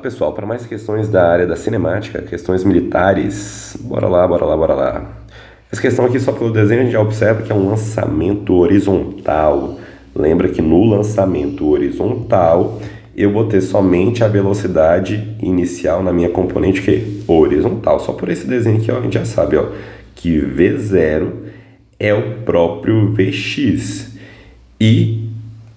pessoal, para mais questões da área da cinemática, questões militares. Bora lá, bora lá, bora lá. Essa questão aqui, só pelo desenho, a gente já observa que é um lançamento horizontal. Lembra que no lançamento horizontal, eu vou ter somente a velocidade inicial na minha componente que horizontal. Só por esse desenho aqui, ó, a gente já sabe, ó, que V0 é o próprio Vx. E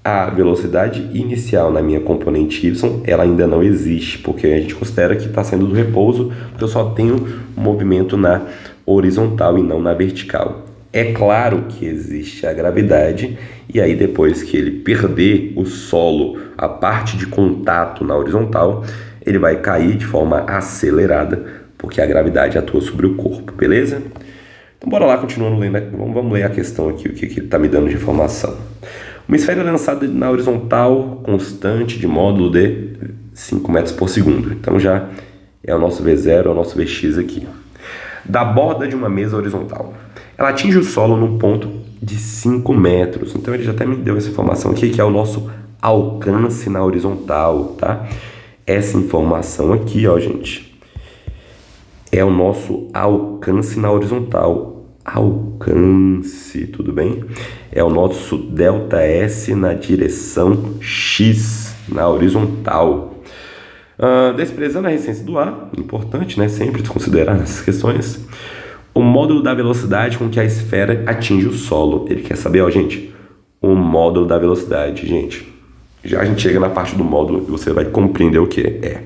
a velocidade inicial na minha componente y, ela ainda não existe, porque a gente considera que está sendo do repouso, porque eu só tenho movimento na horizontal e não na vertical. É claro que existe a gravidade, e aí depois que ele perder o solo, a parte de contato na horizontal, ele vai cair de forma acelerada, porque a gravidade atua sobre o corpo, beleza? Então bora lá, continuando lendo, vamos ler a questão aqui, o que está me dando de informação. Uma esfera é lançada na horizontal constante de módulo de 5 metros por segundo. Então já é o nosso V0, é o nosso Vx aqui. Da borda de uma mesa horizontal. Ela atinge o solo num ponto de 5 metros. Então ele já até me deu essa informação aqui, que é o nosso alcance na horizontal, tá? Essa informação aqui, ó, gente, é o nosso alcance na horizontal. Alcance, tudo bem? É o nosso ΔS na direção X, na horizontal. Desprezando a resistência do ar, importante, né? Sempre desconsiderar essas questões. O módulo da velocidade com que a esfera atinge o solo. Ele quer saber, ó, gente, o módulo da velocidade, gente. Já a gente chega na parte do módulo e você vai compreender o que é.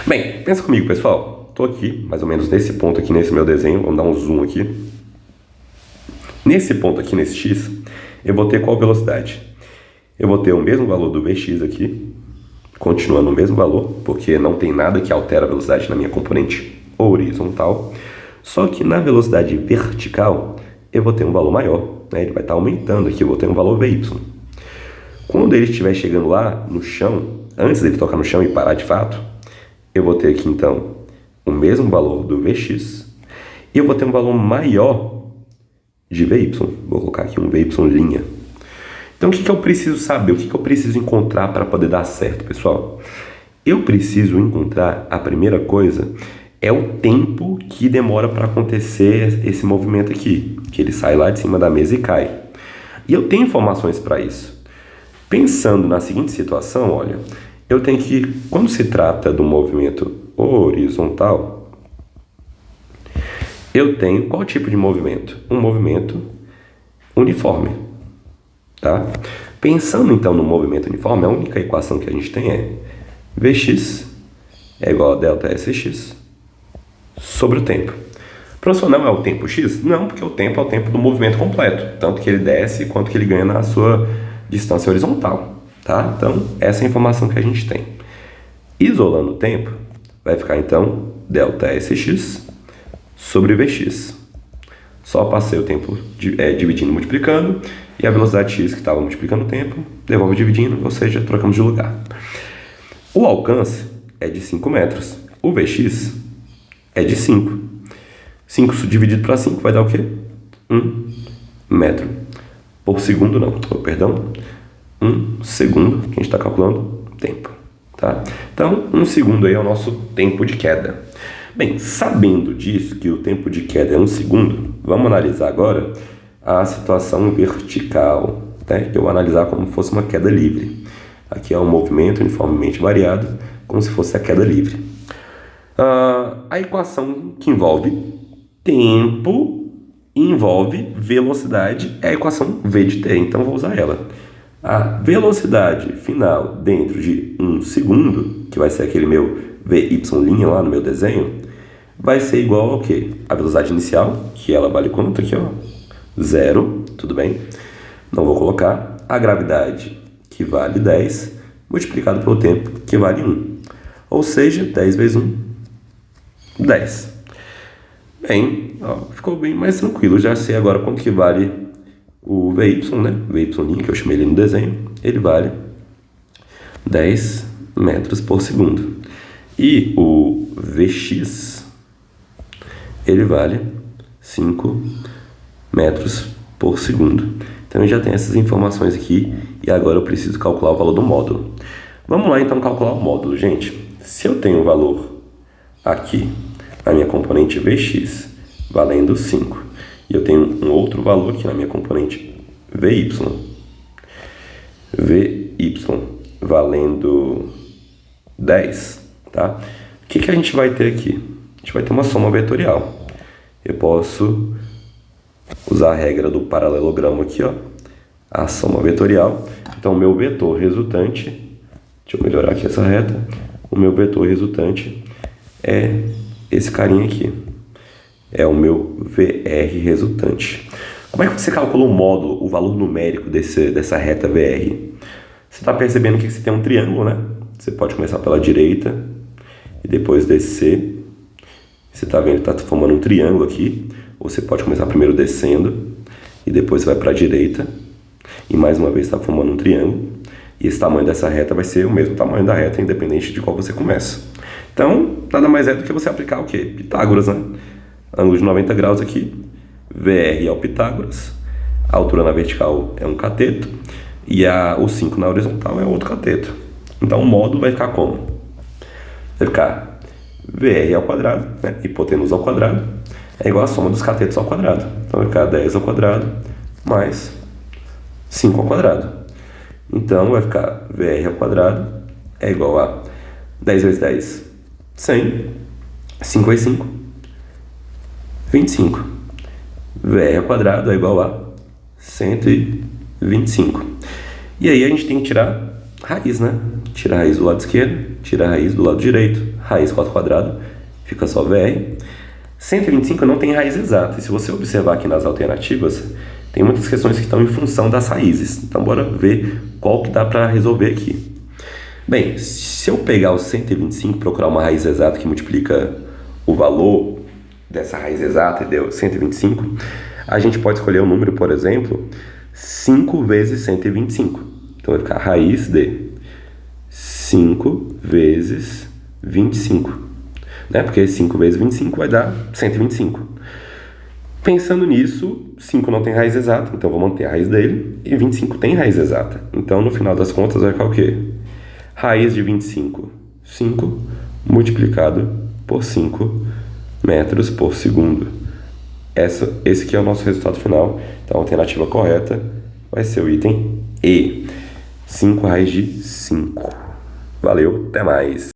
Bem, pensa comigo, pessoal. Estou aqui, mais ou menos nesse ponto aqui, nesse meu desenho. Vamos dar um zoom aqui. Nesse ponto aqui, nesse X, eu vou ter qual velocidade? Eu vou ter o mesmo valor do Vx aqui, continuando o mesmo valor, porque não tem nada que altera a velocidade na minha componente horizontal. Só que na velocidade vertical, eu vou ter um valor maior, né? Ele vai estar aumentando aqui, eu vou ter um valor Vy. Quando ele estiver chegando lá no chão, antes dele tocar no chão e parar de fato, eu vou ter aqui então o mesmo valor do Vx e eu vou ter um valor maior de Vy. Vou colocar aqui um Vy'. Então o que eu preciso saber? O que eu preciso encontrar para poder dar certo, pessoal? Eu preciso encontrar, a primeira coisa, é o tempo que demora para acontecer esse movimento aqui, que ele sai lá de cima da mesa e cai. E eu tenho informações para isso. Pensando na seguinte situação, olha, eu tenho que, quando se trata do movimento horizontal, eu tenho qual tipo de movimento? Um movimento uniforme, tá? Pensando então no movimento uniforme, a única equação que a gente tem é Vx é igual a ΔSx sobre o tempo. Professor, não é o tempo x? Não, porque o tempo é o tempo do movimento completo, tanto que ele desce quanto que ele ganha na sua distância horizontal, tá? Então, essa é a informação que a gente tem. Isolando o tempo, vai ficar então ΔSx sobre Vx. Só passei o tempo dividindo, multiplicando, e a velocidade x que estava multiplicando o tempo, devolve dividindo, ou seja, trocamos de lugar. O alcance é de 5 metros. O Vx é de 5. 5 dividido para 5 vai dar o quê? 1 metro por segundo, não, perdão. 1 segundo, que a gente está calculando tempo. Tá? Então, 1 segundo aí é o nosso tempo de queda. Bem, sabendo disso, que o tempo de queda é 1 segundo, vamos analisar agora a situação vertical, né? Que eu vou analisar como se fosse uma queda livre. Aqui é um movimento uniformemente variado, como se fosse a queda livre. A equação que envolve tempo e envolve velocidade é a equação V de t, então vou usar ela. A velocidade final dentro de 1 segundo, que vai ser aquele meu Vy' lá no meu desenho, vai ser igual ao quê? A velocidade inicial, que ela vale quanto aqui, ó? 0, tudo bem? Não vou colocar. A gravidade, que vale 10, multiplicado pelo tempo, que vale 1. Ou seja, 10 vezes 1, 10. Bem, ó, ficou bem mais tranquilo. Já sei agora quanto que vale o Vy', né? Vy', que eu chamei ele no desenho. Ele vale 10 metros por segundo. E o Vx, ele vale 5 metros por segundo. Então eu já tenho essas informações aqui e agora eu preciso calcular o valor do módulo. Vamos lá então calcular o módulo, gente. Se eu tenho o valor aqui, na minha componente Vx, valendo 5, e eu tenho um outro valor aqui na minha componente Vy, valendo 10, tá? O que a gente vai ter aqui? A gente vai ter uma soma vetorial. Eu posso usar a regra do paralelogramo aqui, ó, a soma vetorial. Então, o meu vetor resultante, deixa eu melhorar aqui essa reta, o meu vetor resultante é esse carinha aqui, é o meu VR resultante. Como é que você calcula o módulo, o valor numérico dessa reta VR? Você está percebendo que você tem um triângulo, né? Você pode começar pela direita e depois descer. Você está vendo que está formando um triângulo aqui. Ou você pode começar primeiro descendo e depois vai para a direita. E mais uma vez está formando um triângulo. E esse tamanho dessa reta vai ser o mesmo tamanho da reta, independente de qual você começa. Então, nada mais é do que você aplicar o quê? Pitágoras, né? Ângulo de 90 graus aqui. VR é o Pitágoras. A altura na vertical é um cateto. E o 5 na horizontal é outro cateto. Então, o módulo vai ficar como? Vai ficar VR ao quadrado, né? Hipotenusa ao quadrado, é igual a soma dos catetos ao quadrado. Então vai ficar 10 ao quadrado mais 5 ao quadrado. Então vai ficar VR ao quadrado é igual a 10 vezes 10, 100. 5 vezes 5, 25. VR ao quadrado é igual a 125. E aí a gente tem que tirar raiz, né? Tira a raiz do lado esquerdo, tira a raiz do lado direito, raiz 4 quadrado, fica só VR. 125 não tem raiz exata, e se você observar aqui nas alternativas, tem muitas questões que estão em função das raízes. Então bora ver qual que dá para resolver aqui. Bem, se eu pegar o 125 e procurar uma raiz exata que multiplica o valor dessa raiz exata e deu 125, a gente pode escolher o número, por exemplo, 5 vezes 125. Então vai ficar raiz de 5 vezes 25, né? Porque 5 vezes 25 vai dar 125. Pensando nisso, 5 não tem raiz exata, então vou manter a raiz dele, e 25 tem raiz exata. Então, no final das contas, vai ficar o quê? Raiz de 25, 5, multiplicado por 5 metros por segundo. Esse aqui é o nosso resultado final. Então, a alternativa correta vai ser o item E. 5 raiz de 5. Valeu, até mais.